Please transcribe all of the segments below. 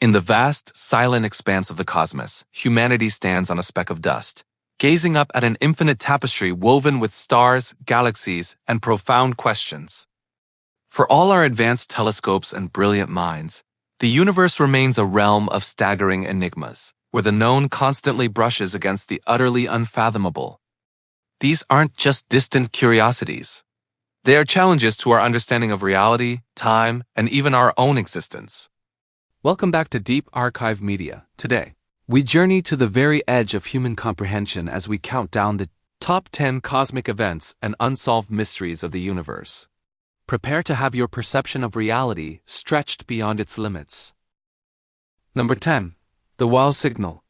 In the vast, silent expanse of the cosmos, humanity stands on a speck of dust, gazing up at an infinite tapestry woven with stars, galaxies, and profound questions. For all our advanced telescopes and brilliant minds, the universe remains a realm of staggering enigmas, where the known constantly brushes against the utterly unfathomable. These aren't just distant curiosities. They are challenges to our understanding of reality, time, and even our own existence. Welcome back to Deep Archive Media. Today, we journey to the very edge of human comprehension as we count down the top 10 cosmic events and unsolved mysteries of the universe. Prepare to have your perception of reality stretched beyond its limits. Number 10. The Wow Signal.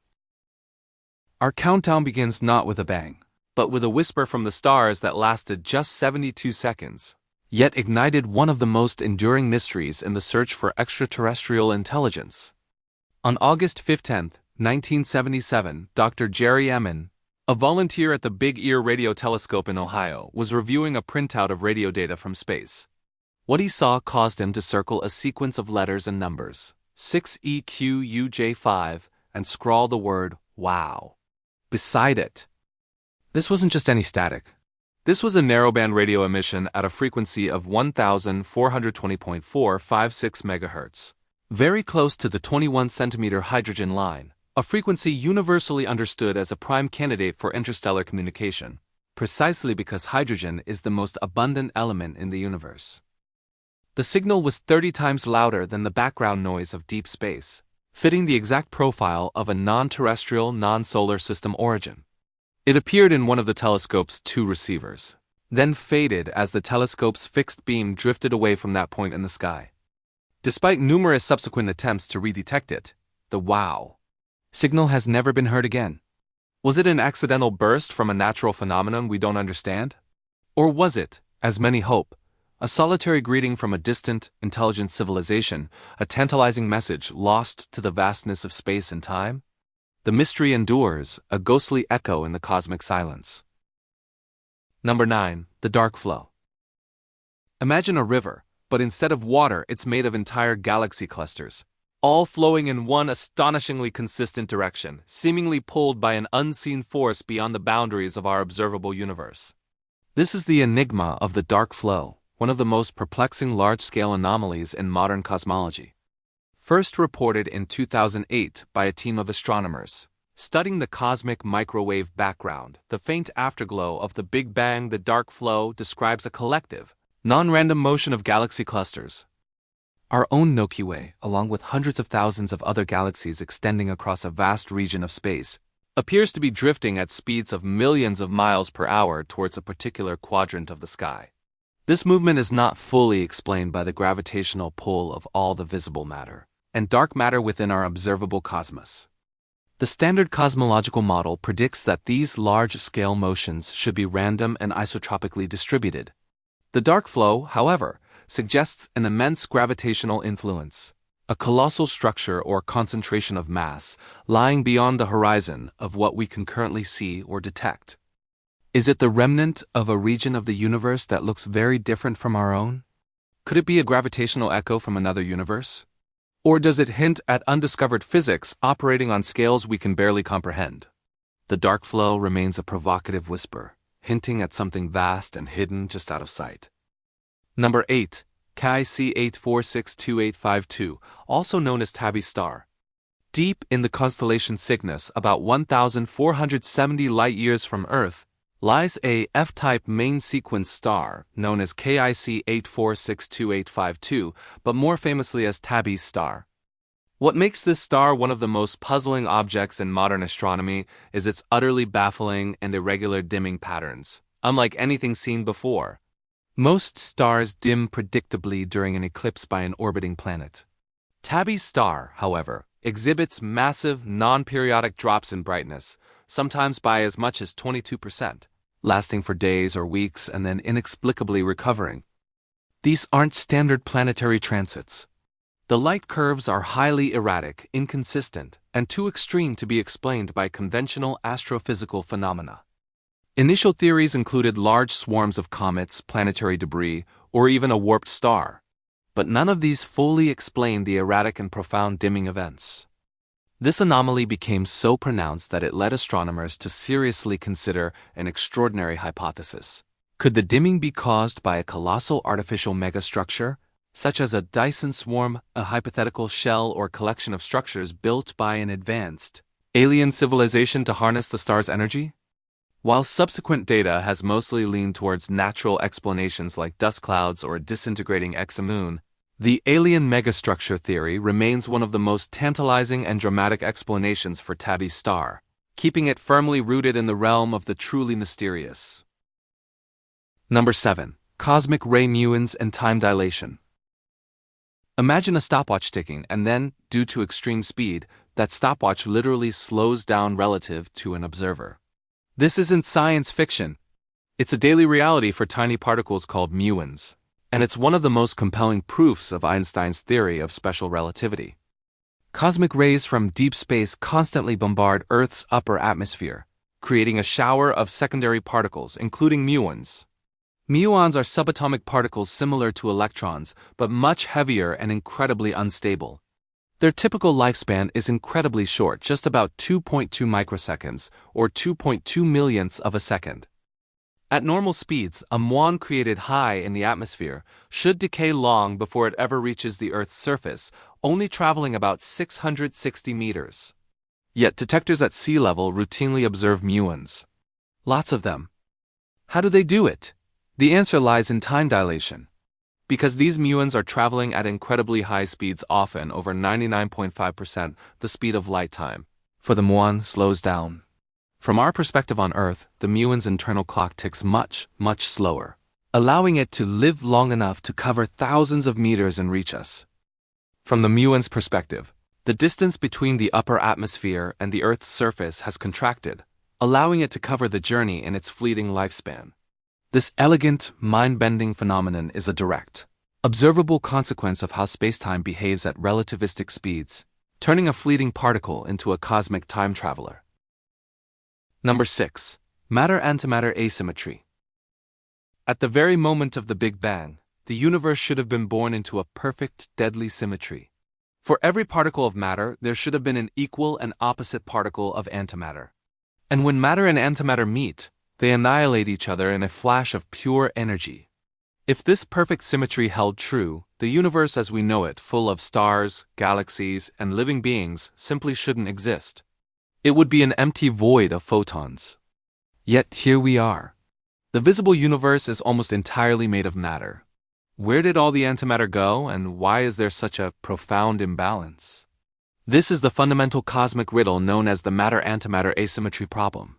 Our countdown begins not with a bang, but with a whisper from the stars that lasted just 72 seconds, yet ignited one of the most enduring mysteries in the search for extraterrestrial intelligence. On August 15, 1977, Dr. Jerry Emin, a volunteer at the Big Ear Radio Telescope in Ohio, was reviewing a printout of radio data from space. What he saw caused him to circle a sequence of letters and numbers, 6EQUJ5, and scrawl the word WOW beside it. This wasn't just any static. This was a narrowband radio emission at a frequency of 1420.456 MHz, very close to the 21-centimeter hydrogen line, a frequency universally understood as a prime candidate for interstellar communication, precisely because hydrogen is the most abundant element in the universe. The signal was 30 times louder than the background noise of deep space, fitting the exact profile of a non-terrestrial, non-solar system origin. It appeared in one of the telescope's two receivers, then faded as the telescope's fixed beam drifted away from that point in the sky. Despite numerous subsequent attempts to redetect it, the WOW signal has never been heard again. Was it an accidental burst from a natural phenomenon we don't understand? Or was it, as many hope, a solitary greeting from a distant, intelligent civilization, a tantalizing message lost to the vastness of space and time? The mystery endures, a ghostly echo in the cosmic silence. Number 9. The Dark Flow. Imagine a river, but instead of water, it's made of entire galaxy clusters, all flowing in one astonishingly consistent direction, seemingly pulled by an unseen force beyond the boundaries of our observable universe. This is the enigma of the dark flow, one of the most perplexing large-scale anomalies in modern cosmology. First reported in 2008 by a team of astronomers. Studying the cosmic microwave background, the faint afterglow of the Big Bang, the dark flow describes a collective, non-random motion of galaxy clusters. Our own Milky Way, along with hundreds of thousands of other galaxies extending across a vast region of space, appears to be drifting at speeds of millions of miles per hour towards a particular quadrant of the sky. This movement is not fully explained by the gravitational pull of all the visible matter and dark matter within our observable cosmos. The standard cosmological model predicts that these large-scale motions should be random and isotropically distributed. The dark flow, however, suggests an immense gravitational influence, a colossal structure or concentration of mass lying beyond the horizon of what we can currently see or detect. Is it the remnant of a region of the universe that looks very different from our own? Could it be a gravitational echo from another universe? Or does it hint at undiscovered physics operating on scales we can barely comprehend? The dark flow remains a provocative whisper, hinting at something vast and hidden just out of sight. Number 8. KIC 8462852, also known as Tabby's star. Deep in the constellation Cygnus, about 1,470 light-years from Earth, lies a F-type main sequence star known as KIC 8462852, but more famously as Tabby's star. What makes this star one of the most puzzling objects in modern astronomy is its utterly baffling and irregular dimming patterns, unlike anything seen before. Most stars dim predictably during an eclipse by an orbiting planet. Tabby's star, however, exhibits massive, non-periodic drops in brightness, sometimes by as much as 22%. Lasting for days or weeks and then inexplicably recovering. These aren't standard planetary transits. The light curves are highly erratic, inconsistent, and too extreme to be explained by conventional astrophysical phenomena. Initial theories included large swarms of comets, planetary debris, or even a warped star. but none of these fully explain the erratic and profound dimming events. This anomaly became so pronounced that it led astronomers to seriously consider an extraordinary hypothesis. Could the dimming be caused by a colossal artificial megastructure, such as a Dyson swarm, a hypothetical shell or collection of structures built by an advanced alien civilization to harness the star's energy? While subsequent data has mostly leaned towards natural explanations like dust clouds or a disintegrating exomoon, the alien megastructure theory remains one of the most tantalizing and dramatic explanations for Tabby's star, keeping it firmly rooted in the realm of the truly mysterious. Number 7. Cosmic ray muons and time dilation. Imagine a stopwatch ticking and then, due to extreme speed, that stopwatch literally slows down relative to an observer. This isn't science fiction. It's a daily reality for tiny particles called muons, and it's one of the most compelling proofs of Einstein's theory of special relativity. Cosmic rays from deep space constantly bombard Earth's upper atmosphere, creating a shower of secondary particles, including muons. Muons are subatomic particles similar to electrons, but much heavier and incredibly unstable. Their typical lifespan is incredibly short, just about 2.2 microseconds, or 2.2 millionths of a second. At normal speeds, a muon created high in the atmosphere should decay long before it ever reaches the Earth's surface, only traveling about 660 meters. Yet detectors at sea level routinely observe muons. Lots of them. How do they do it? The answer lies in time dilation. Because these muons are traveling at incredibly high speeds, often over 99.5% the speed of light time, for the muon slows down. From our perspective on Earth, the muon's internal clock ticks much, much slower, allowing it to live long enough to cover thousands of meters and reach us. From the muon's perspective, the distance between the upper atmosphere and the Earth's surface has contracted, allowing it to cover the journey in its fleeting lifespan. This elegant, mind-bending phenomenon is a direct, observable consequence of how spacetime behaves at relativistic speeds, turning a fleeting particle into a cosmic time traveler. Number 6. Matter-antimatter asymmetry. At the very moment of the Big Bang, the universe should have been born into a perfect, deadly symmetry. For every particle of matter, there should have been an equal and opposite particle of antimatter. And when matter and antimatter meet, they annihilate each other in a flash of pure energy. If this perfect symmetry held true, the universe as we know it, full of stars, galaxies, and living beings, simply shouldn't exist. It would be an empty void of photons. Yet here we are. The visible universe is almost entirely made of matter. Where did all the antimatter go, and why is there such a profound imbalance? This is the fundamental cosmic riddle known as the matter-antimatter asymmetry problem.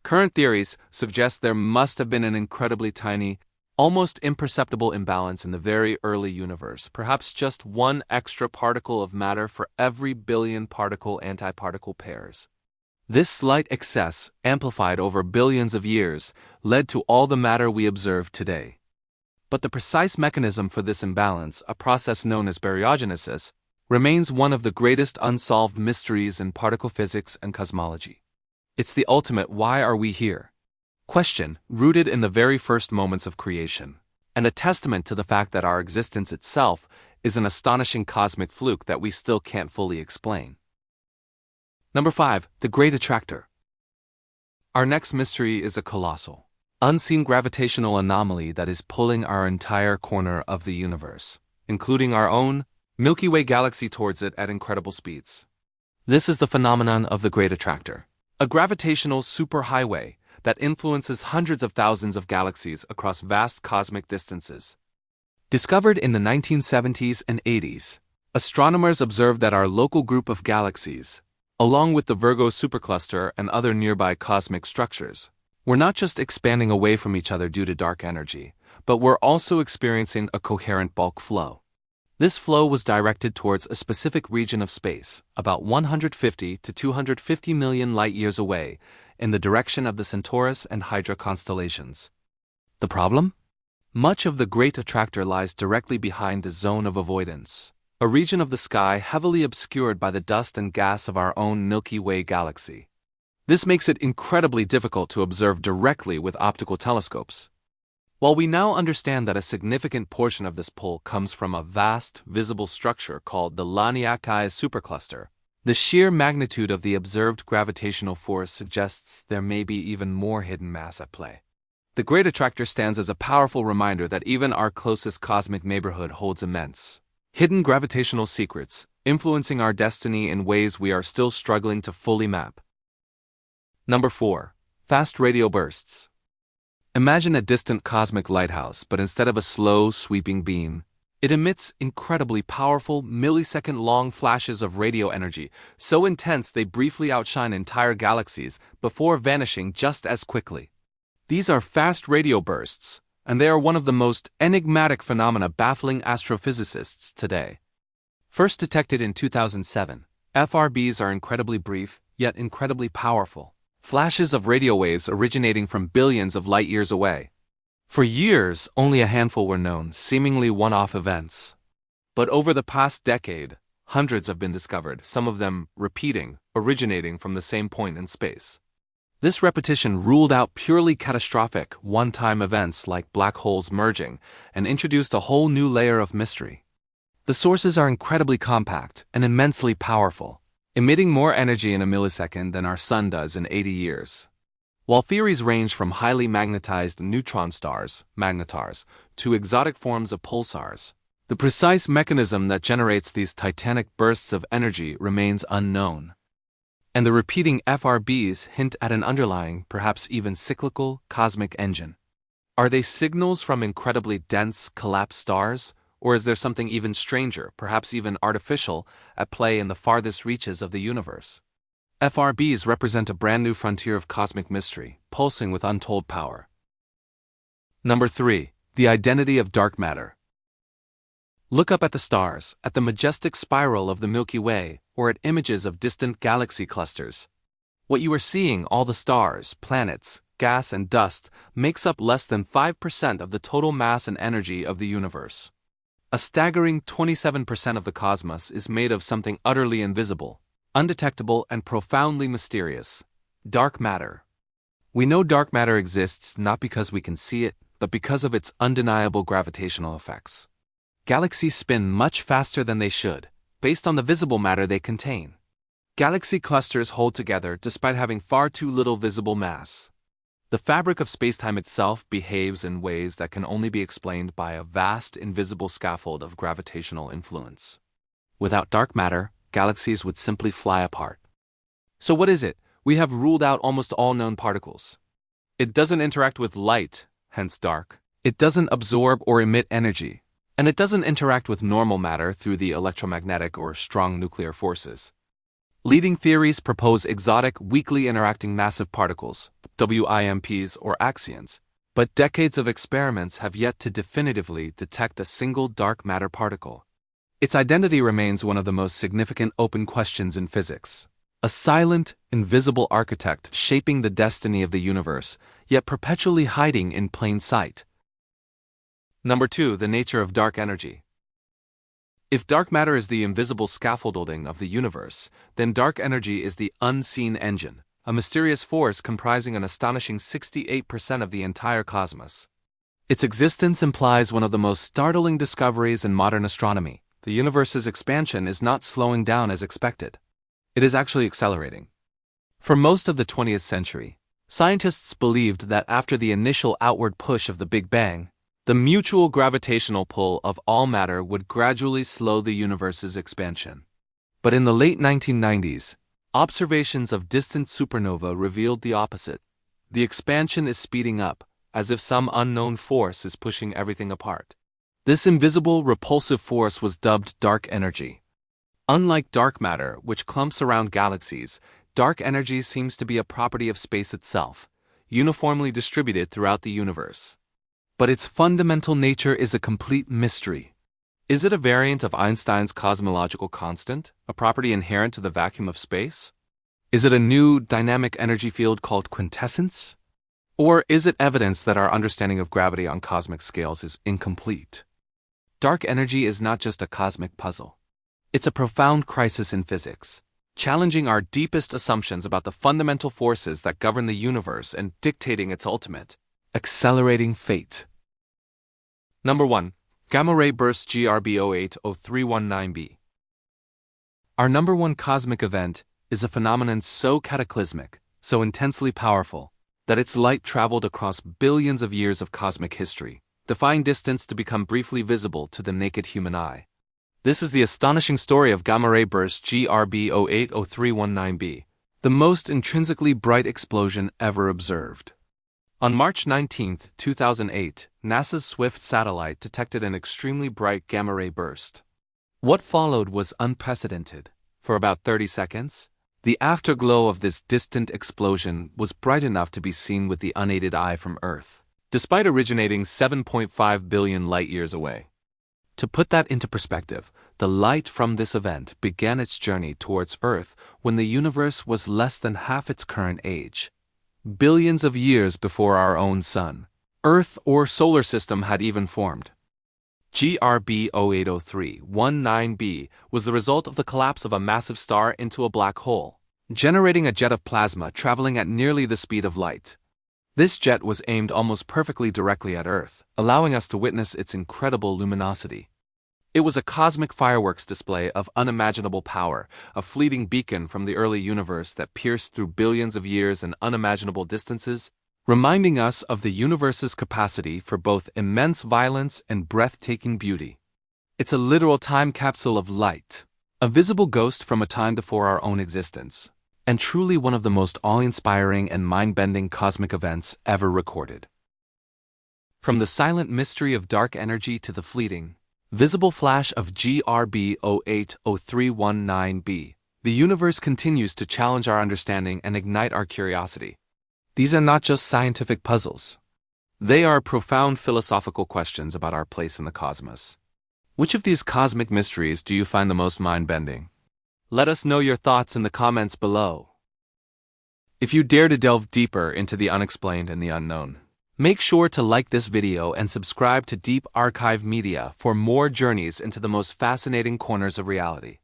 Current theories suggest there must have been an incredibly tiny, almost imperceptible imbalance in the very early universe, perhaps just one extra particle of matter for every billion particle-antiparticle pairs. This slight excess, amplified over billions of years, led to all the matter we observe today. But the precise mechanism for this imbalance, a process known as baryogenesis, remains one of the greatest unsolved mysteries in particle physics and cosmology. It's the ultimate "why are we here?" question, rooted in the very first moments of creation, and a testament to the fact that our existence itself is an astonishing cosmic fluke that we still can't fully explain. Number 5. The Great Attractor. Our next mystery is a colossal, unseen gravitational anomaly that is pulling our entire corner of the universe, including our own Milky Way galaxy, towards it at incredible speeds. This is the phenomenon of the Great Attractor, a gravitational superhighway that influences hundreds of thousands of galaxies across vast cosmic distances. Discovered in the 1970s and 80s, astronomers observed that our local group of galaxies, along with the Virgo supercluster and other nearby cosmic structures, were not just expanding away from each other due to dark energy, but were also experiencing a coherent bulk flow. This flow was directed towards a specific region of space, about 150 to 250 million light-years away, in the direction of the Centaurus and Hydra constellations. The problem? Much of the Great Attractor lies directly behind the zone of avoidance, a region of the sky heavily obscured by the dust and gas of our own Milky Way galaxy. This makes it incredibly difficult to observe directly with optical telescopes. While we now understand that a significant portion of this pull comes from a vast, visible structure called the Laniakea supercluster, the sheer magnitude of the observed gravitational force suggests there may be even more hidden mass at play. The Great Attractor stands as a powerful reminder that even our closest cosmic neighborhood holds immense, hidden gravitational secrets, influencing our destiny in ways we are still struggling to fully map. Number 4. Fast radio bursts. Imagine a distant cosmic lighthouse, but instead of a slow, sweeping beam, it emits incredibly powerful, millisecond-long flashes of radio energy, so intense they briefly outshine entire galaxies before vanishing just as quickly. These are fast radio bursts, and they are one of the most enigmatic phenomena baffling astrophysicists today. First detected in 2007, FRBs are incredibly brief, yet incredibly powerful. Flashes of radio waves originating from billions of light-years away. For years, only a handful were known, seemingly one-off events. But over the past decade, hundreds have been discovered, some of them repeating, originating from the same point in space. This repetition ruled out purely catastrophic, one-time events like black holes merging and introduced a whole new layer of mystery. The sources are incredibly compact and immensely powerful, emitting more energy in a millisecond than our Sun does in 80 years. While theories range from highly magnetized neutron stars, magnetars, to exotic forms of pulsars, the precise mechanism that generates these titanic bursts of energy remains unknown. And the repeating FRBs hint at an underlying, perhaps even cyclical, cosmic engine. Are they signals from incredibly dense, collapsed stars, or is there something even stranger, perhaps even artificial, at play in the farthest reaches of the universe? FRBs represent a brand new frontier of cosmic mystery, pulsing with untold power. Number 3. The identity of dark matter. Look up at the stars, at the majestic spiral of the Milky Way, or at images of distant galaxy clusters. What you are seeing, all the stars, planets, gas and dust, makes up less than 5% of the total mass and energy of the universe. A staggering 27% of the cosmos is made of something utterly invisible, undetectable and profoundly mysterious: dark matter. We know dark matter exists not because we can see it, but because of its undeniable gravitational effects. Galaxies spin much faster than they should, based on the visible matter they contain. Galaxy clusters hold together despite having far too little visible mass. The fabric of spacetime itself behaves in ways that can only be explained by a vast, invisible scaffold of gravitational influence. Without dark matter, galaxies would simply fly apart. So what is it? We have ruled out almost all known particles. It doesn't interact with light, hence dark. It doesn't absorb or emit energy. And it doesn't interact with normal matter through the electromagnetic or strong nuclear forces. Leading theories propose exotic, weakly interacting massive particles, WIMPs or axions, but decades of experiments have yet to definitively detect a single dark matter particle. Its identity remains one of the most significant open questions in physics. A silent, invisible architect shaping the destiny of the universe, yet perpetually hiding in plain sight. Number 2. The nature of dark energy. If dark matter is the invisible scaffolding of the universe, then dark energy is the unseen engine, a mysterious force comprising an astonishing 68% of the entire cosmos. Its existence implies one of the most startling discoveries in modern astronomy. The universe's expansion is not slowing down as expected. It is actually accelerating. For most of the 20th century, scientists believed that after the initial outward push of the Big Bang, the mutual gravitational pull of all matter would gradually slow the universe's expansion. But in the late 1990s, observations of distant supernova revealed the opposite. The expansion is speeding up, as if some unknown force is pushing everything apart. This invisible, repulsive force was dubbed dark energy. Unlike dark matter, which clumps around galaxies, dark energy seems to be a property of space itself, uniformly distributed throughout the universe. But its fundamental nature is a complete mystery. Is it a variant of Einstein's cosmological constant, a property inherent to the vacuum of space? Is it a new dynamic energy field called quintessence? Or is it evidence that our understanding of gravity on cosmic scales is incomplete? Dark energy is not just a cosmic puzzle. It's a profound crisis in physics, challenging our deepest assumptions about the fundamental forces that govern the universe and dictating its ultimate, accelerating fate. Number 1. Gamma ray burst GRB080319b. Our number one cosmic event is a phenomenon so cataclysmic, so intensely powerful, that its light traveled across billions of years of cosmic history, defying distance to become briefly visible to the naked human eye. This is the astonishing story of gamma ray burst GRB080319b, the most intrinsically bright explosion ever observed. On March 19, 2008, NASA's SWIFT satellite detected an extremely bright gamma ray burst. What followed was unprecedented. For about 30 seconds, the afterglow of this distant explosion was bright enough to be seen with the unaided eye from Earth, despite originating 7.5 billion light-years away. To put that into perspective, the light from this event began its journey towards Earth when the universe was less than half its current age. Billions of years before our own Sun, Earth or solar system had even formed. GRB080319b was the result of the collapse of a massive star into a black hole, generating a jet of plasma traveling at nearly the speed of light. This jet was aimed almost perfectly directly at Earth, allowing us to witness its incredible luminosity. It was a cosmic fireworks display of unimaginable power, a fleeting beacon from the early universe that pierced through billions of years and unimaginable distances, reminding us of the universe's capacity for both immense violence and breathtaking beauty. It's a literal time capsule of light, a visible ghost from a time before our own existence, and truly one of the most awe-inspiring and mind-bending cosmic events ever recorded. From the silent mystery of dark energy to the fleeting, visible flash of GRB080319b, the universe continues to challenge our understanding and ignite our curiosity. These are not just scientific puzzles. They are profound philosophical questions about our place in the cosmos. Which of these cosmic mysteries do you find the most mind-bending? Let us know your thoughts in the comments below. If you dare to delve deeper into the unexplained and the unknown, make sure to like this video and subscribe to Deep Archive Media for more journeys into the most fascinating corners of reality.